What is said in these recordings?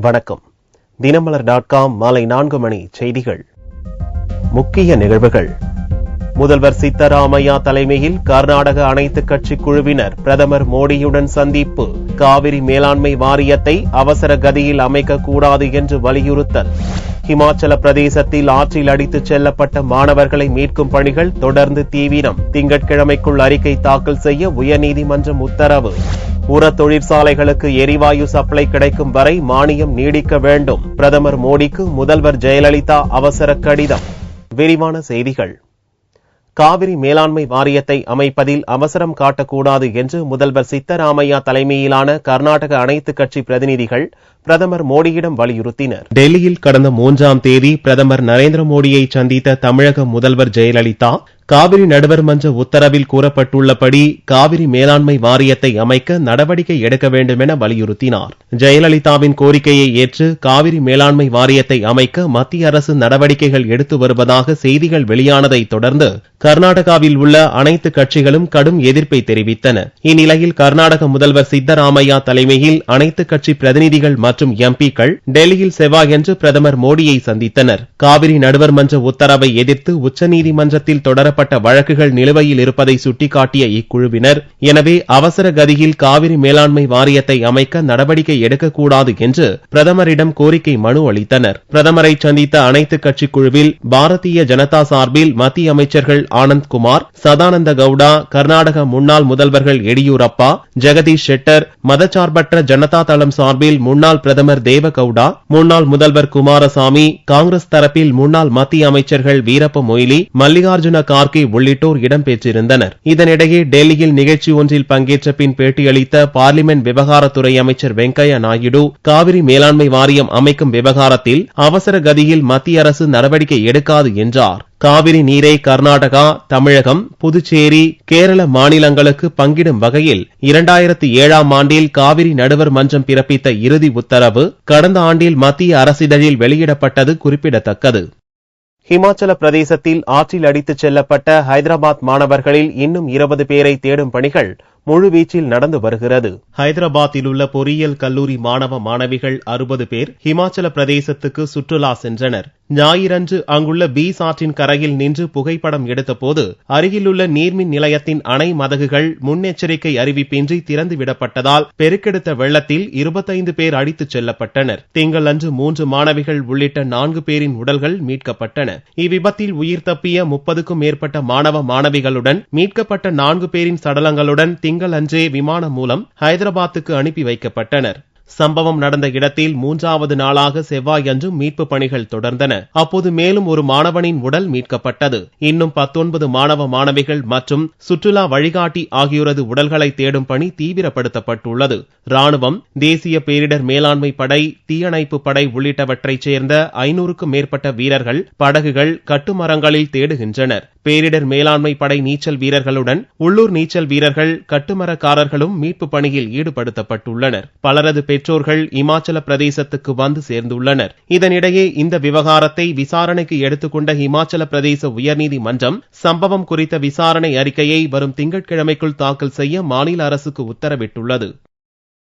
வணக்கம். தினமலர்.com மாலை 4 மணி செய்திகள். முக்கிய நிகழ்வுகள். முதல்வர் சித்தராமையா தலைமையில் கர்நாடக அனைத்து கட்சி குழுவினர் பிரதமர் மோடியுடன் சந்திப்பு. காவிரி மேலாண்மை வாரியத்தை அவசர கதியில் அமைக்கக்கூடாது என்று வலியுறுத்தல். இமாச்சல பிரதேசத்தில் ஆற்றில் அடித்துச் செல்லப்பட்ட மாணவர்களை மீட்கும் பணிகள் தொடர்ந்து தீவிரம். திங்கட்கிழமைக்குள் அறிக்கை தாக்கல் செய்ய உயர்நீதிமன்றம் உத்தரவு. உர தொழிற்சாலைகளுக்கு எரிவாயு சப்ளை கிடைக்கும் வரை மானியம் நீடிக்க வேண்டும். பிரதமர் மோடிக்கு முதல்வர் ஜெயலலிதா அவசர கடிதம். விரிவான செய்திகள். காவிரி மேலாண்மை வாரியத்தை அமைப்பதில் அவசரம் காட்டக்கூடாது என்று முதல்வர் சித்தராமையா தலைமையிலான கர்நாடக அனைத்து கட்சி பிரதிநிதிகள் பிரதமர் மோடியிடம் வலியுறுத்தினர். டெல்லியில் கடந்த 3ஆம் தேதி பிரதமர் நரேந்திர மோடியை சந்தித்த தமிழக முதல்வர் ஜெயலலிதா காவிரி நடுவர் மன்ற உத்தரவில் கூறப்பட்டுள்ளபடி காவிரி மேலாண்மை வாரியத்தை அமைக்க நடவடிக்கை எடுக்க வேண்டும் என வலியுறுத்தினார். ஜெயலலிதாவின் கோரிக்கையை ஏற்று காவிரி மேலாண்மை வாரியத்தை அமைக்க மத்திய அரசு நடவடிக்கைகள் எடுத்து வருவதாக செய்திகள் வெளியானதை தொடர்ந்து கர்நாடகாவில் உள்ள அனைத்து கட்சிகளும் கடும் எதிர்ப்பை தெரிவித்தன. இந்நிலையில் கர்நாடக முதல்வர் சித்தராமையா தலைமையில் அனைத்து கட்சி பிரதிநிதிகள் மற்றும் எம்பிக்கள் டெல்லியில் செவ்வாயன்று பிரதமர் மோடியை சந்தித்தனர். காவிரி நடுவர் மன்ற உத்தரவை எதிர்த்து உச்சநீதிமன்றத்தில் தொடரப்பட்ட வழக்குகள் நிலுவையில் இருப்பதை சுட்டிக்காட்டிய இக்குழுவினர், எனவே அவசர கதியில் காவிரி மேலாண்மை வாரியத்தை அமைக்க நடவடிக்கை எடுக்கக்கூடாது என்று பிரதமரிடம் கோரிக்கை மனு அளித்தனர். பிரதமரை சந்தித்த அனைத்து கட்சி குழுவில் பாரதிய ஜனதா சார்பில் மத்திய அமைச்சர்கள் ஆனந்த் குமார், சதானந்த கவுடா, கர்நாடக முன்னாள் முதல்வர்கள் எடியூரப்பா, ஜெகதீஷ் ஷெட்டர், மதச்சார்பற்ற ஜனதா தளம் சார்பில் முன்னாள் பிரதமர் தேவகவுடா, முன்னாள் முதல்வர் குமாரசாமி, காங்கிரஸ் தரப்பில் முன்னாள் மத்திய அமைச்சர்கள் வீரப்ப மொய்லி, மல்லிகார்ஜுன கார்கே உள்ளிட்டோர் இடம்பெற்றிருந்தனர். இதனிடையே டெல்லியில் நிகழ்ச்சி ஒன்றில் பங்கேற்ற பின் பேட்டியளித்த பார்லிமென்ட் விவகாரத்துறை அமைச்சர் வெங்கையா நாயுடு, காவிரி மேலாண்மை வாரியம் அமைக்கும் விவகாரத்தில் அவசர கதியில் மத்திய அரசு நடவடிக்கை எடுக்காது என்றார். காவிரி நீரை கர்நாடகா, தமிழகம், புதுச்சேரி, கேரள மாநிலங்களுக்கு பங்கிடும் வகையில் 2007ஆம் ஆண்டில் காவிரி நடுவர் மன்றம் பிறப்பித்த இறுதி உத்தரவு கடந்த ஆண்டில் மத்திய அரசிதழில் வெளியிடப்பட்டது குறிப்பிடத்தக்கது. இமாச்சல பிரதேசத்தில் ஆற்றில் அடித்துச் செல்லப்பட்ட ஹைதராபாத் மாணவர்களில் இன்னும் 20 பேரை தேடும் பணிகள் முழுவீச்சில் நடந்து வருகிறது. ஹைதராபாத்தில் உள்ள பொறியியல் கல்லூரி மாணவ மாணவிகள் 60 பேர் இமாச்சல பிரதேசத்துக்கு சுற்றுலா சென்றனர். ஞாயிறன்று அங்குள்ள பீஸ் ஆற்றின் கரையில் நின்று புகைப்படம் எடுத்தபோது அருகிலுள்ள நீர்மின் நிலையத்தின் அணை மதகுகள் முன்னெச்சரிக்கை அறிவிப்பின்றி திறந்துவிடப்பட்டதால் பெருக்கெடுத்த வெள்ளத்தில் 25 பேர் அடித்துச் செல்லப்பட்டனர். திங்களன்று 3 மாணவிகள் உள்ளிட்ட 4 பேரின் உடல்கள் மீட்கப்பட்டன. இவ்விபத்தில் உயிர் தப்பிய 30க்கும் மேற்பட்ட மாணவ மாணவிகளுடன் மீட்கப்பட்ட 4 பேரின் சடலங்களுடன் திங்களன்றே விமானம் மூலம் ஹைதராபாத்துக்கு அனுப்பி வைக்கப்பட்டனர். சம்பவம் நடந்த இடத்தில் 3வது நாளாக செவ்வாயன்று மீட்பு பணிகள் தொடர்ந்தன. அப்போது மேலும் ஒரு மாணவனின் உடல் மீட்கப்பட்டது. இன்னும் 19 மாணவ மாணவிகள் மற்றும் சுற்றுலா வழிகாட்டி ஆகியோரது உடல்களை தேடும் பணி தீவிரப்படுத்தப்பட்டுள்ளது. ராணுவம், தேசிய பேரிடர் மேலாண்மை படை, தீயணைப்பு படை உள்ளிட்டவற்றைச் சேர்ந்த 500க்கும் மேற்பட்ட வீரர்கள் படகுகள், கட்டுமரங்களில் தேடுகின்றனர். பேரிடர் மேலாண்மை படை நீச்சல் வீரர்களுடன் உள்ளூர் நீச்சல் வீரர்கள், கட்டுமரக்காரர்களும் மீட்பு பணியில் ஈடுபடுத்தப்பட்டுள்ளனர். பலரது பெற்றோர்கள் இமாச்சல பிரதேசத்துக்கு வந்து சேர்ந்துள்ளனர். இதனிடையே இந்த விவகாரத்தை விசாரணைக்கு எடுத்துக்கொண்ட இமாச்சல பிரதேச உயர்நீதிமன்றம் சம்பவம் குறித்த விசாரணை அறிக்கையை வரும் திங்கட்கிழமைக்குள் தாக்கல் செய்ய மாநில அரசுக்கு உத்தரவிட்டுள்ளது.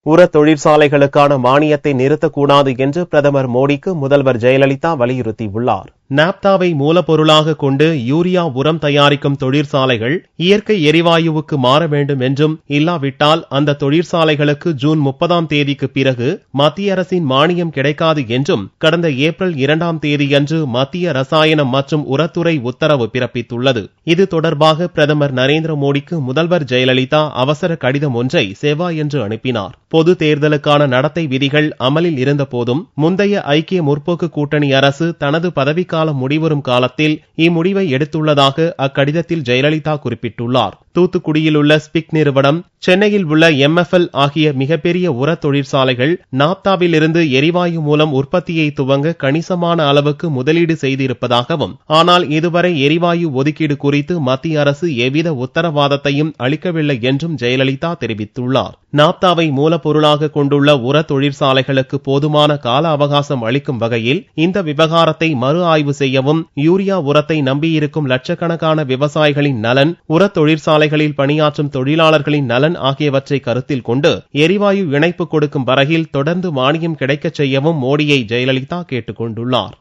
உர தொழிற்சாலைகளுக்கான மானியத்தை நிறுத்தக்கூடாது என்று பிரதமர் மோடிக்கு முதல்வர் ஜெயலலிதா வலியுறுத்தியுள்ளார். நாப்தாவை மூலப்பொருளாக கொண்டு யூரியா உரம் தயாரிக்கும் தொழிற்சாலைகள் இயற்கை எரிவாயுவுக்கு மாற வேண்டும் என்றும், இல்லாவிட்டால் அந்த தொழிற்சாலைகளுக்கு ஜூன் 30ஆம் தேதிக்கு பிறகு மத்திய அரசின் மானியம் கிடைக்காது என்றும் கடந்த ஏப்ரல் 2ஆம் தேதியன்று மத்திய ரசாயனம் மற்றும் உரத்துறை உத்தரவு பிறப்பித்துள்ளது. இது தொடர்பாக பிரதமர் நரேந்திர மோடிக்கு முதல்வர் ஜெயலலிதா அவசர கடிதம் ஒன்றை செவ்வாயன்று அனுப்பினார். பொது தேர்தலுக்கான நடத்தை விதிகள் அமலில் இருந்த போதும் முந்தைய ஐக்கிய முற்போக்கு கூட்டணி அரசு தனது பதவிக்காலம் முடிவரும் காலத்தில் இம்முடிவை எடுத்துள்ளதாக அக்கடிதத்தில் ஜெயலலிதா குறிப்பிட்டுள்ளார். தூத்துக்குடியில் உள்ள ஸ்பிக் நிறுவனம், சென்னையில் உள்ள MFL ஆகிய மிகப்பெரிய உர தொழிற்சாலைகள் நாப்தாவில் இருந்து எரிவாயு மூலம் உற்பத்தியை துவங்க கணிசமான அளவுக்கு முதலீடு செய்திருப்பதாகவும், ஆனால் இதுவரை எரிவாயு ஒதுக்கீடு குறித்து மத்திய அரசு எவ்வித உத்தரவாதத்தையும் அளிக்கவில்லை என்றும் ஜெயலலிதா தெரிவித்துள்ளார். நாப்தாவை மூலப்பொருளாக கொண்டுள்ள உர தொழிற்சாலைகளுக்கு போதுமான கால அவகாசம் அளிக்கும் வகையில் இந்த விவகாரத்தை மறு ஆய்வு செய்யவும், யூரியா உரத்தை நம்பியிருக்கும் லட்சக்கணக்கான விவசாயிகளின் நலன், உர தொழிற்சாலை தொழிற்சாலைகளில் பணியாற்றும் தொழிலாளர்களின் நலன் ஆகியவற்றை கருத்தில் கொண்டு எரிவாயு இணைப்பு கொடுக்கும் வரையில் தொடர்ந்து மானியம் கிடைக்கச் செய்யவும் மோடியை ஜெயலலிதா கேட்டுக் கொண்டுள்ளார்.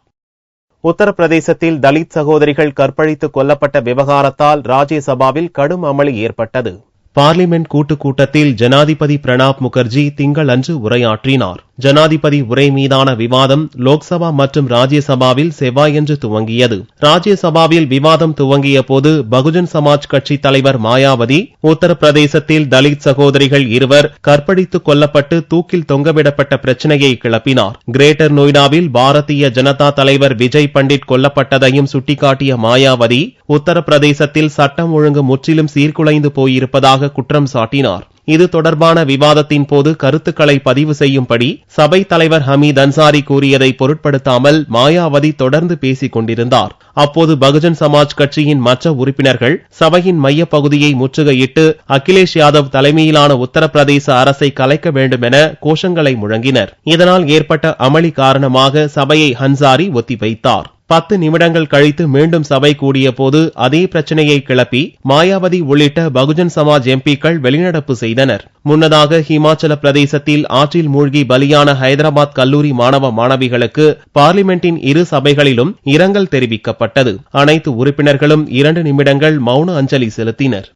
உத்தரப்பிரதேசத்தில் தலித் சகோதரிகள் கற்பழித்து கொல்லப்பட்ட விவகாரத்தால் ராஜ்யசபாவில் கடும் அமளி ஏற்பட்டது. பார்லிமென்ட் கூட்டுக் கூட்டத்தில் ஜனாதிபதி பிரணாப் முகர்ஜி திங்களன்று உரையாற்றினார். ஜனாதிபதி உரை மீதான விவாதம் லோக்சபா மற்றும் ராஜ்யசபாவில் செவ்வாயன்று துவங்கியது. ராஜ்யசபாவில் விவாதம் துவங்கிய போது பகுஜன் சமாஜ் கட்சி தலைவர் மாயாவதி உத்தரப்பிரதேசத்தில் தலித் சகோதரிகள் இருவர் கற்பழித்துக் கொல்லப்பட்டு தூக்கில் தொங்கவிடப்பட்ட பிரச்சினையை கிளப்பினார். கிரேட்டர் நொய்டாவில் பாரதிய ஜனதா தலைவர் விஜய் பண்டிட் கொல்லப்பட்டதையும் சுட்டிக்காட்டிய மாயாவதி உத்தரப்பிரதேசத்தில் சட்டம் ஒழுங்கு முற்றிலும் சீர்குலைந்து போயிருப்பதாக குற்றம் சாட்டினார். இது தொடர்பான விவாதத்தின் போது கருத்துக்களை பதிவு செய்யும்படி சபை தலைவர் ஹமீத் அன்சாரி கூறியதை பொருட்படுத்தாமல் மாயாவதி தொடர்ந்து பேசிக் கொண்டிருந்தார். அப்போது பகுஜன் சமாஜ் கட்சியின் மற்ற உறுப்பினர்கள் சபையின் மையப்பகுதியை முற்றுகையிட்டு அகிலேஷ் யாதவ் தலைமையிலான உத்தரப்பிரதேச அரசை கலைக்க வேண்டும் என கோஷங்களை முழங்கினர். இதனால் ஏற்பட்ட அமளி காரணமாக சபையை அன்சாரி ஒத்திவைத்தார். 10 நிமிடங்கள் கழித்து மீண்டும் சபை கூடிய போது அதே பிரச்சனையை கிளப்பி மாயாவதி உள்ளிட்ட பகுஜன் சமாஜ் எம்பிக்கள் வெளிநடப்பு செய்தனர். முன்னதாக ஹிமாச்சல பிரதேசத்தில் ஆற்றில் மூழ்கி பலியான ஹைதராபாத் கல்லூரி மாணவ மாணவிகளுக்கு பார்லிமெண்டின் இரு சபைகளிலும் இரங்கல் தெரிவிக்கப்பட்டது. அனைத்து உறுப்பினர்களும் 2 நிமிடங்கள் மௌன அஞ்சலி செலுத்தினர்.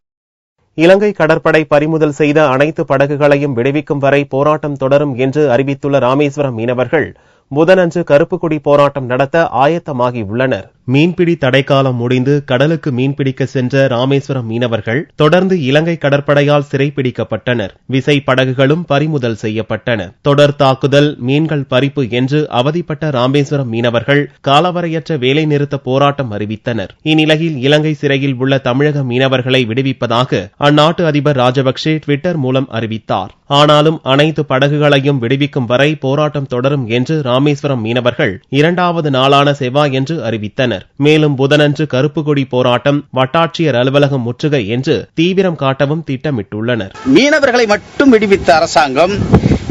இலங்கை கடற்படை பறிமுதல் செய்த அனைத்து படகுகளையும் விடுவிக்கும் வரை போராட்டம் தொடரும் என்று அறிவித்துள்ள ராமேஸ்வரம் மீனவர்கள் புதனன்று கருப்பு கொடி போராட்டம் நடத்த ஆயத்தமாகியுள்ளனர். மீன்பிடி தடைக்காலம் முடிந்து கடலுக்கு மீன்பிடிக்க சென்ற ராமேஸ்வரம் மீனவர்கள் தொடர்ந்து இலங்கை கடற்படையால் சிறைப்பிடிக்கப்பட்டனர். விசை படகுகளும் பறிமுதல் செய்யப்பட்டன. தொடர் தாக்குதல், மீன்கள் பறிப்பு என்று அவதிப்பட்ட ராமேஸ்வரம் மீனவர்கள் காலவரையற்ற வேலை நிறுத்த போராட்டம் அறிவித்தனர். இந்நிலையில் இலங்கை சிறையில் உள்ள தமிழக மீனவர்களை விடுவிப்பதாக அந்நாட்டு அதிபர் ராஜபக்சே ட்விட்டர் மூலம் அறிவித்தார். ஆனாலும் அனைத்து படகுகளையும் விடுவிக்கும் வரை போராட்டம் தொடரும் என்று ராமேஸ்வரம் மீனவர்கள் 2வது நாளான செவ்வாயன்று அறிவித்தனர். மேலும் புதனன்று கருப்பு கொடி போராட்டம், வட்டாட்சியர் அலுவலகம் முற்றுகை என்று தீவிரம் காட்டவும் திட்டமிட்டுள்ளனர். மீனவர்களை மட்டும் விடுவித்த அரசாங்கம்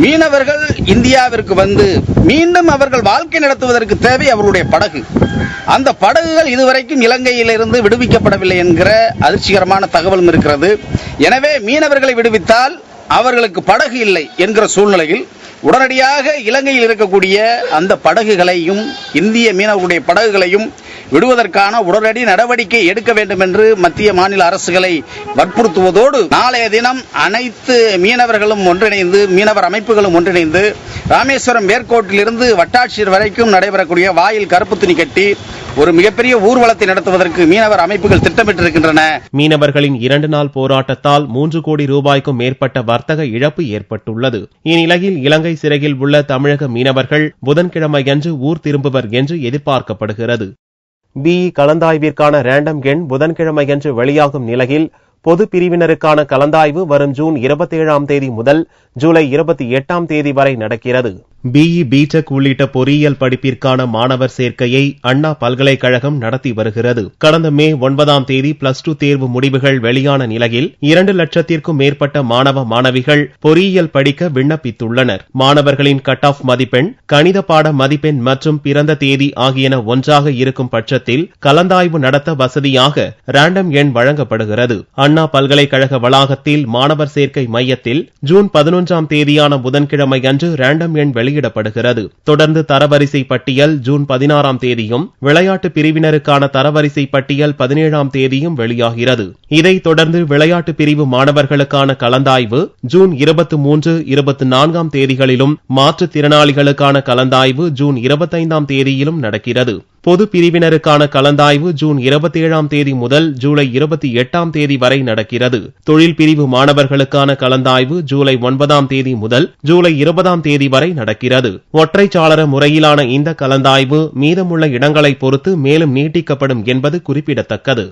மீனவர்கள் இந்தியாவிற்கு வந்து மீண்டும் அவர்கள் வாழ்க்கை நடத்துவதற்கு தேவை அவர்களுடைய படகு. அந்த படகுகள் இதுவரைக்கும் இலங்கையிலிருந்து விடுவிக்கப்படவில்லை என்கிற அதிர்ச்சிகரமான தகவலும் இருக்கிறது. எனவே மீனவர்களை விடுவித்தால் அவர்களுக்கு படகு இல்லை என்கிற சூழ்நிலையில் உடனடியாக இலங்கையில் இருக்கக்கூடிய அந்த படகுகளையும் இந்திய மீனவர்களுடைய படகுகளையும் விடுவதற்கான உடனடி நடவடிக்கை எடுக்க வேண்டும் என்று மத்திய மாநில அரசுகளை வற்புறுத்துவதோடு நாளைய தினம் அனைத்து மீனவர்களும் ஒன்றிணைந்து, மீனவர் அமைப்புகளும் ஒன்றிணைந்து ராமேஸ்வரம் மேற்கோட்டிலிருந்து வட்டாட்சியர் வரைக்கும் நடைபெறக்கூடிய வாயில் கருப்பு துணி கட்டி ஒரு மிகப்பெரிய ஊர்வலத்தை நடத்துவதற்கு மீனவர் அமைப்புகள் திட்டமிட்டிருக்கின்றன. மீனவர்களின் 2 நாள் போராட்டத்தால் 3 கோடி ரூபாய்க்கும் மேற்பட்ட வர்த்தக இழப்பு ஏற்பட்டுள்ளது. இந்நிலையில் இலங்கை சிறையில் உள்ள தமிழக மீனவர்கள் புதன்கிழமையன்று ஊர் திரும்புவர் என்று எதிர்பார்க்கப்படுகிறது. பிஇ கலந்தாய்விற்கான ரேண்டம் எண் புதன்கிழமையன்று வெளியாகும் நிலையில் பொது பிரிவினருக்கான கலந்தாய்வு வரும் ஜூன் 27ஆம் தேதி முதல் ஜூலை 28ஆம் தேதி வரை நடக்கிறது. பிஇ, பிடெக் உள்ளிட்ட பொறியியல் படிப்பிற்கான மாணவர் சேர்க்கையை அண்ணா பல்கலைக்கழகம் நடத்தி வருகிறது. கடந்த மே 9ஆம் தேதி +2 தேர்வு முடிவுகள் வெளியான நிலையில் 2 லட்சத்திற்கும் மேற்பட்ட மாணவ மாணவிகள் பொறியியல் படிக்க விண்ணப்பித்துள்ளனர். மாணவர்களின் கட் ஆஃப் மதிப்பெண், கணித பாட மதிப்பெண் மற்றும் பிறந்த தேதி ஆகியன ஒன்றாக இருக்கும் பட்சத்தில் கலந்தாய்வு நடத்த வசதியாக ரேண்டம் எண் வழங்கப்படுகிறது. அண்ணா பல்கலைக்கழக வளாகத்தில் மாணவர் சேர்க்கை மையத்தில் ஜூன் 11ஆம் தேதியான புதன்கிழமை அன்று ரேண்டம் எண் வெளியிடப்படுகிறது. தொடர்ந்து தரவரிசை பட்டியல் ஜூன் 16ஆம் தேதியும், விளையாட்டு பிரிவினருக்கான தரவரிசை பட்டியல் 17ஆம் தேதியும் வெளியாகிறது. இதைத் தொடர்ந்து விளையாட்டு பிரிவு மாணவர்களுக்கான கலந்தாய்வு ஜூன் 23, 24ஆம் தேதிகளிலும், மாற்றுத்திறனாளிகளுக்கான கலந்தாய்வு ஜூன் 25ஆம் தேதியிலும் நடக்கிறது. பொது பிரிவினருக்கான கலந்தாய்வு ஜூன் 27ஆம் தேதி முதல் ஜூலை 28ஆம் தேதி வரை நடக்கிறது. தொழில் பிரிவு மாணவர்களுக்கான கலந்தாய்வு ஜூலை 9ஆம் தேதி முதல் ஜூலை 20ஆம் தேதி வரை நடக்கிறது. ஒற்றைச்சாளர முறையிலான இந்த கலந்தாய்வு மீதமுள்ள இடங்களை பொறுத்து மேலும் நீட்டிக்கப்படும் என்பது குறிப்பிடத்தக்கது.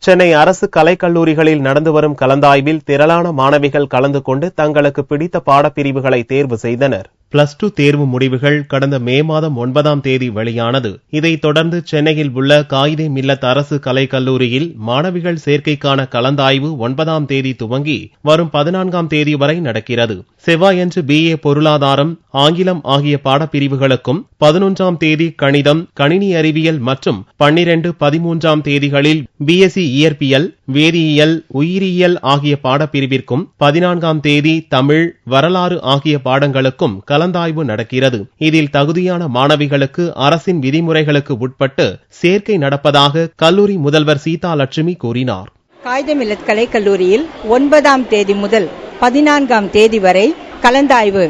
சென்னை அரசு கலைக்கல்லூரிகளில் நடந்து வரும் கலந்தாய்வில் திரளான மாணவிகள் கலந்து கொண்டு தங்களுக்கு பிடித்த பாடப்பிரிவுகளை தேர்வு செய்தனர். +2 தேர்வு முடிவுகள் கடந்த மே மாதம் 9ஆம் தேதி வெளியானது. இதைத் தொடர்ந்து சென்னையில் உள்ள காயிதே மில்லத் அரசு கலைக்கல்லூரியில் மாணவிகள் சேர்க்கைக்கான கலந்தாய்வு 9ஆம் தேதி துவங்கி வரும் 14ஆம் தேதி வரை நடக்கிறது. செவ்வாயன்று BA பொருளாதாரம், ஆங்கிலம் ஆகிய பாடப்பிரிவுகளுக்கும், 11ஆம் தேதி கணிதம், கணினி அறிவியல் மற்றும் 12, 13ஆம் தேதிகளில் BSc இயற்பியல், வேதியியல், உயிரியல் ஆகிய பாடப்பிரிவிற்கும் 14ஆம் தேதி தமிழ், வரலாறு ஆகிய பாடங்களுக்கும் கலந்தாய்வு நடக்கிறது. இதில் தகுதியான மாணவிகளுக்கு அரசின் விதிமுறைகளுக்கு உட்பட்டு சேர்க்கை நடப்பதாக கல்லூரி முதல்வர் சீதா லட்சுமி கூறினார். காகிதமில்லத் கலை கல்லூரியில் 9ஆம் தேதி முதல் 14ஆம் தேதி வரை கலந்தாய்வு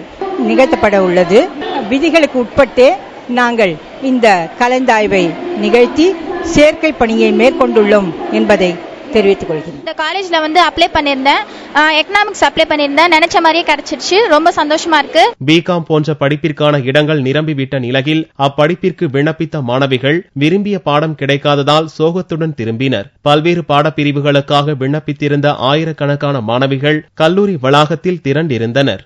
நிகழ்த்தப்பட உள்ளது. விதிகளுக்கு உட்பட்டே நாங்கள் இந்த கலந்தாய்வை நிகழ்த்தி சேர்க்கை பணியை மேற்கொண்டுள்ளோம் என்பதை தெரிவித்துக் கொள்கிறேன். இந்த காலேஜ்ல அப்ளை பண்ணியிருந்தேன், எக்கனாமிக்ஸ் அப்ளை பண்ணியிருந்தேன், நினைச்ச மாதிரியே கிடைச்சிருச்சு. ரொம்ப சந்தோஷமா இருக்கு. பிகாம் போன்ற படிப்பிற்கான இடங்கள் நிரம்பிவிட்ட நிலையில் அப்படிப்பிற்கு விண்ணப்பித்த மாணவிகள் விரும்பிய பாடம் கிடைக்காததால் சோகத்துடன் திரும்பினர். பல்வேறு பாடப்பிரிவுகளுக்காக விண்ணப்பித்திருந்த ஆயிரக்கணக்கான மாணவிகள் கல்லூரி வளாகத்தில் திரண்டிருந்தனர்.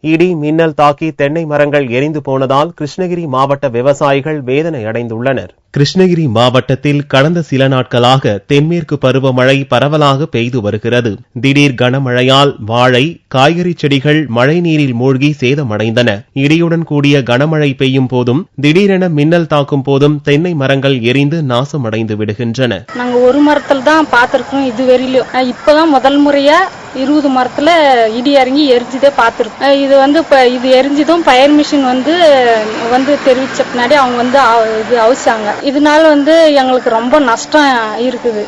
இடி மின்னல் தாக்கி தென்னை மரங்கள் எரிந்து போனதால் கிருஷ்ணகிரி மாவட்ட விவசாயிகள் வேதனை அடைந்துள்ளனர். கிருஷ்ணகிரி மாவட்டத்தில் கடந்த சில நாட்களாக தென்மேற்கு பருவமழை பரவலாக பெய்து வருகிறது. திடீர் கனமழையால் வாழை, காய்கறி செடிகள் மழை நீரில் மூழ்கி சேதமடைந்தன. இடியுடன் கூடிய கனமழை பெய்யும் போதும் திடீரென மின்னல் தாக்கும் போதும் தென்னை மரங்கள் எரிந்து நாசமடைந்து விடுகின்றன. நாங்க ஒரு மரத்துல தான் பார்த்திருக்கோம் இதுவரையிலும். இப்பதான் முதல் முறையா 20 மரத்துல இடி இறங்கி எரிஞ்சுதே பார்த்திருக்கோம். இது எரிஞ்சதும் ஃபயர் மிஷின் வந்து தெரிவிச்ச பின்னாடி அவங்க இது அவசியாங்க. இதனால எங்களுக்கு ரொம்ப நஷ்டம் இருக்குது.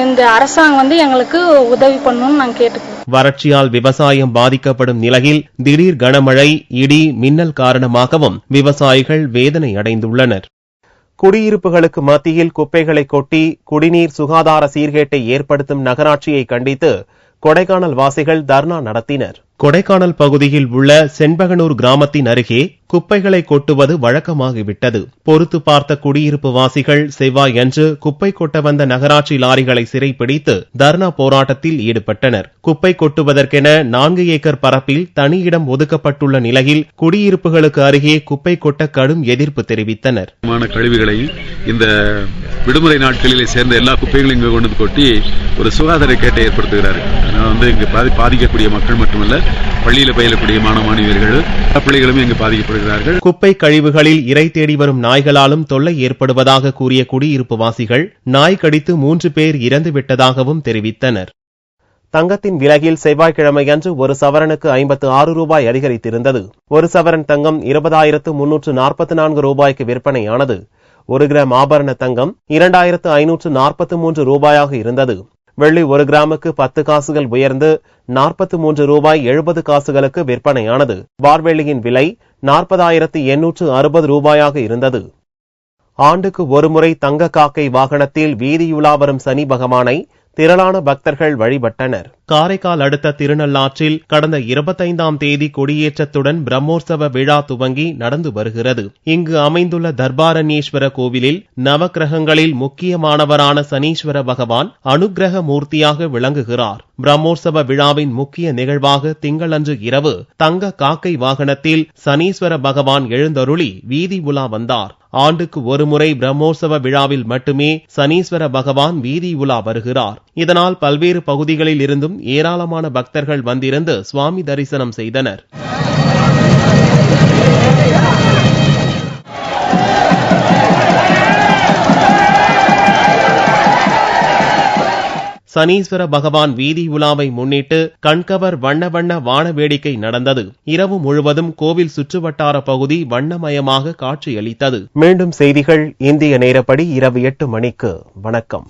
இந்த அரசாங்கம் எங்களுக்கு உதவி பண்ணணும்னு நாங்க கேட்டுக்கிறோம். வறட்சியால் விவசாயம் பாதிக்கப்படும் நிலையில் திடீர் கனமழை, இடி, மின்னல் காரணமாகவும் விவசாயிகள் வேதனை அடைந்துள்ளனர். குடியிருப்புகளுக்கு மத்தியில் குப்பைகளை கொட்டி குடிநீர் சுகாதார சீர்கேட்டை ஏற்படுத்தும் நகராட்சியை கண்டித்து கொடைக்கானல் வாசிகள் தர்ணா நடத்தினர். கொடைக்கானல் பகுதியில் உள்ள செண்பகனூர் கிராமத்தின் அருகே குப்பைகளை கொட்டுவது வழக்கமாகிவிட்டது. பொறுத்து பார்த்த குடியிருப்பு வாசிகள் செவ்வாயன்று குப்பை கொட்ட வந்த நகராட்சி லாரிகளை சிறைப்பிடித்து தர்ணா போராட்டத்தில் ஈடுபட்டனர். குப்பை கொட்டுவதற்கென 4 ஏக்கர் பரப்பில் தனி இடம் ஒதுக்கப்பட்டுள்ள நிலையில் குடியிருப்புகளுக்கு அருகே குப்பை கொட்ட கடும் எதிர்ப்பு தெரிவித்தனர். கழிவுகளை இந்த விடுமுறை நாட்களில் சேர்ந்த எல்லா குப்பைகளையும் இங்கு கொண்டு கொட்டி ஒரு சுகாதார கேட்டை ஏற்படுத்துகிறார். அதனால இங்கு பாதிக்கக்கூடிய மக்கள் மட்டுமல்ல, பள்ளியில் பயிலக்கூடிய மாணவர்கள் பிள்ளைகளும் இங்கு பாதிக்கப்படுகிறார்கள். குப்பை கழிவுகளில் இறை தேடி வரும் நாய்களாலும் தொல்லை ஏற்படுவதாக கூறிய குடியிருப்பு வாசிகள் நாய் கடித்து 3 பேர் இறந்து விட்டதாகவும் தெரிவித்தனர். தங்கத்தின் விலையில் செவ்வாய்க்கிழமையன்று ஒரு சவரனுக்கு 56 ரூபாய் அதிகரித்திருந்தது. ஒரு சவரன் தங்கம் 20,344 ரூபாய்க்கு விற்பனையானது. 1 கிராம் ஆபரண தங்கம் 2,543 ரூபாயாக இருந்தது. வெள்ளி 1 கிராமுக்கு 10 காசுகள் உயர்ந்து 43 ரூபாய் 70 காசுகளுக்கு விற்பனையானது. பார்வெள்ளியின் விலை 40,860 ரூபாயாக இருந்தது. ஆண்டுக்கு ஒருமுறை தங்க காக்கை வாகனத்தில் வீதியுலா வரும் சனி பகவானை திரளான பக்தர்கள் வழிபட்டனர். காரைக்கால் அடுத்த திருநள்ளாற்றில் கடந்த 25ஆம் தேதி கொடியேற்றத்துடன் பிரம்மோற்சவ விழா துவங்கி நடந்து வருகிறது. இங்கு அமைந்துள்ள தர்பாரண்யேஸ்வர கோவிலில் நவக்கிரகங்களில் முக்கியமானவரான சனீஸ்வர பகவான் அனுக்கிரக மூர்த்தியாக விளங்குகிறார். பிரம்மோற்சவ விழாவின் முக்கிய நிகழ்வாக திங்களன்று இரவு தங்க காக்கை வாகனத்தில் சனீஸ்வர பகவான் எழுந்தருளி வீதி உலா வந்தார். ஆண்டுக்கு ஒருமுறை பிரம்மோற்சவ விழாவில் மட்டுமே சனீஸ்வர பகவான் வீதி உலா வருகிறார். இதனால் பல்வேறு பகுதிகளில் இருந்தும் ஏராளமான பக்தர்கள் வந்திருந்து சுவாமி தரிசனம் செய்தனர். சனீஸ்வர பகவான் வீதி உலாவை முன்னிட்டு கண்கவர் வண்ண வண்ண வான வேடிக்கை நடந்தது. இரவு முழுவதும் கோவில் சுற்றுவட்டார பகுதி வண்ணமயமாக காட்சியளித்தது. மீண்டும் செய்திகள் இந்திய நேரப்படி இரவு 8 மணிக்கு. வணக்கம்.